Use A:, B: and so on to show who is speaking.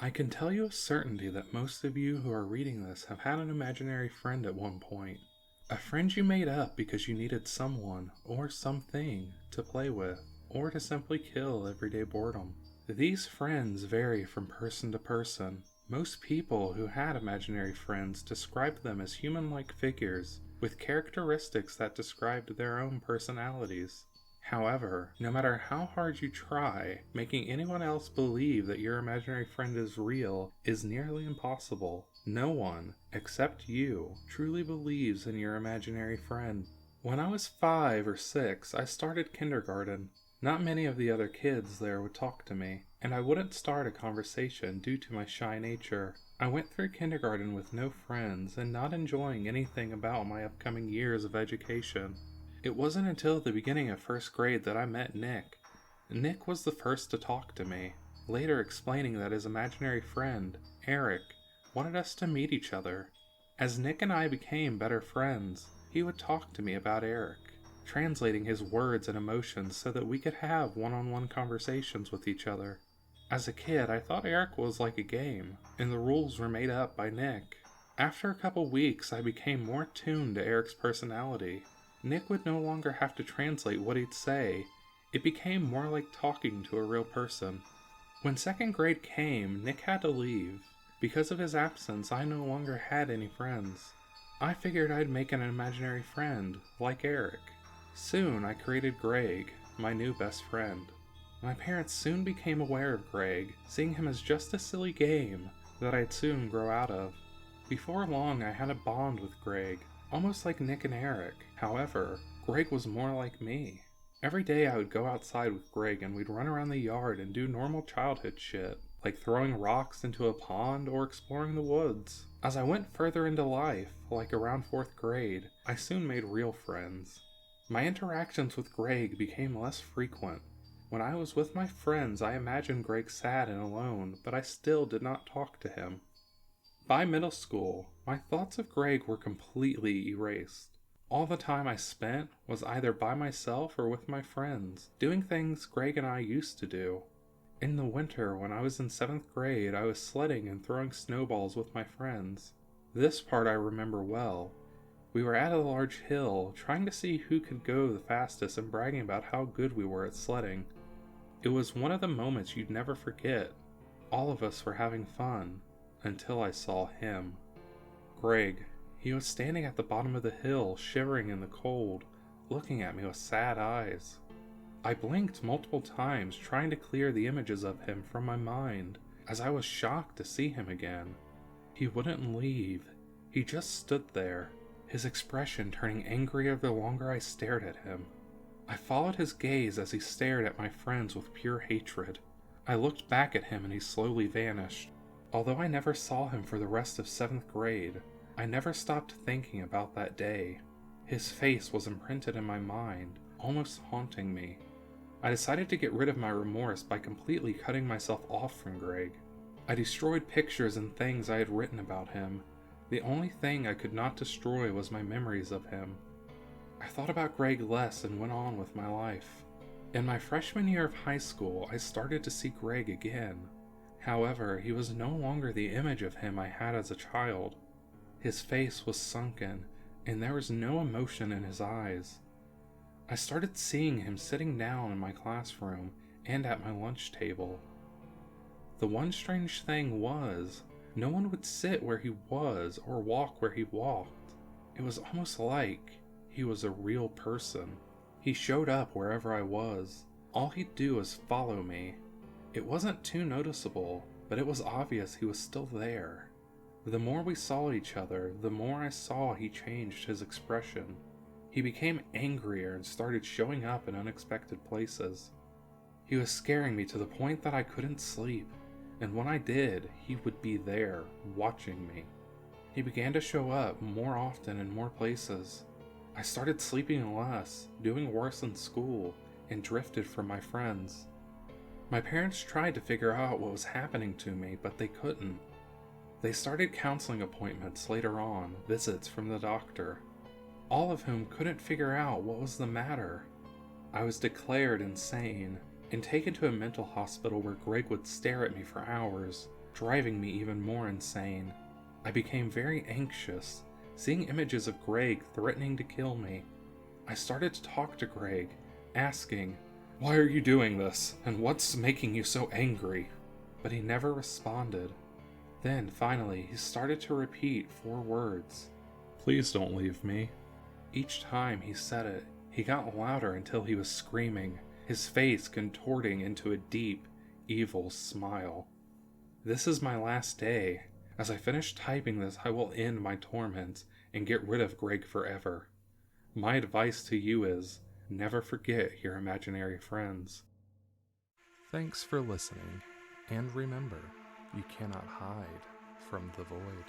A: I can tell you with certainty that most of you who are reading this have had an imaginary friend at one point. A friend you made up because you needed someone or something to play with, or to simply kill everyday boredom. These friends vary from person to person. Most people who had imaginary friends described them as human-like figures with characteristics that described their own personalities. However, no matter how hard you try, making anyone else believe that your imaginary friend is real is nearly impossible. No one, except you, truly believes in your imaginary friend. When I was 5 or 6, I started kindergarten. Not many of the other kids there would talk to me, and I wouldn't start a conversation due to my shy nature. I went through kindergarten with no friends and not enjoying anything about my upcoming years of education. It wasn't until the beginning of first grade that I met Nick. Nick was the first to talk to me, later explaining that his imaginary friend, Eric, wanted us to meet each other. As Nick and I became better friends, he would talk to me about Eric, translating his words and emotions so that we could have one-on-one conversations with each other. As a kid, I thought Eric was like a game, and the rules were made up by Nick. After a couple weeks, I became more tuned to Eric's personality. Nick would no longer have to translate what he'd say. It became more like talking to a real person. When second grade came, Nick had to leave. Because of his absence, I no longer had any friends. I figured I'd make an imaginary friend, like Eric. Soon I created Greg, my new best friend. My parents soon became aware of Greg, seeing him as just a silly game that I'd soon grow out of. Before long, I had a bond with Greg, almost like Nick and Eric. However, Greg was more like me. Every day I would go outside with Greg and we'd run around the yard and do normal childhood shit, like throwing rocks into a pond or exploring the woods. As I went further into life, like around 4th grade, I soon made real friends. My interactions with Greg became less frequent. When I was with my friends, I imagined Greg sad and alone, but I still did not talk to him. By middle school, my thoughts of Greg were completely erased. All the time I spent was either by myself or with my friends, doing things Greg and I used to do. In the winter, when I was in 7th grade, I was sledding and throwing snowballs with my friends. This part I remember well. We were at a large hill, trying to see who could go the fastest and bragging about how good we were at sledding. It was one of the moments you'd never forget. All of us were having fun, until I saw him. Greg. He was standing at the bottom of the hill, shivering in the cold, looking at me with sad eyes. I blinked multiple times, trying to clear the images of him from my mind, as I was shocked to see him again. He wouldn't leave. He just stood there, his expression turning angrier the longer I stared at him. I followed his gaze as he stared at my friends with pure hatred. I looked back at him and he slowly vanished. Although I never saw him for the rest of 7th grade, I never stopped thinking about that day. His face was imprinted in my mind, almost haunting me. I decided to get rid of my remorse by completely cutting myself off from Greg. I destroyed pictures and things I had written about him. The only thing I could not destroy was my memories of him. I thought about Greg less and went on with my life. In my freshman year of high school, I started to see Greg again. However, he was no longer the image of him I had as a child. His face was sunken, and there was no emotion in his eyes. I started seeing him sitting down in my classroom and at my lunch table. The one strange thing was, no one would sit where he was or walk where he walked. It was almost like he was a real person. He showed up wherever I was. All he'd do was follow me. It wasn't too noticeable, but it was obvious he was still there. The more we saw each other, the more I saw he changed his expression. He became angrier and started showing up in unexpected places. He was scaring me to the point that I couldn't sleep, and when I did, he would be there, watching me. He began to show up more often in more places. I started sleeping less, doing worse in school, and drifted from my friends. My parents tried to figure out what was happening to me, but they couldn't. They started counseling appointments later on, visits from the doctor, all of whom couldn't figure out what was the matter. I was declared insane and taken to a mental hospital where Greg would stare at me for hours, driving me even more insane. I became very anxious, seeing images of Greg threatening to kill me. I started to talk to Greg, asking, "Why are you doing this? And what's making you so angry?" But he never responded. Then, finally, he started to repeat 4 words. "Please don't leave me." Each time he said it, he got louder until he was screaming, his face contorting into a deep, evil smile. This is my last day. As I finish typing this, I will end my torment and get rid of Greg forever. My advice to you is, never forget your imaginary friends. Thanks for listening, and remember, you cannot hide from the void.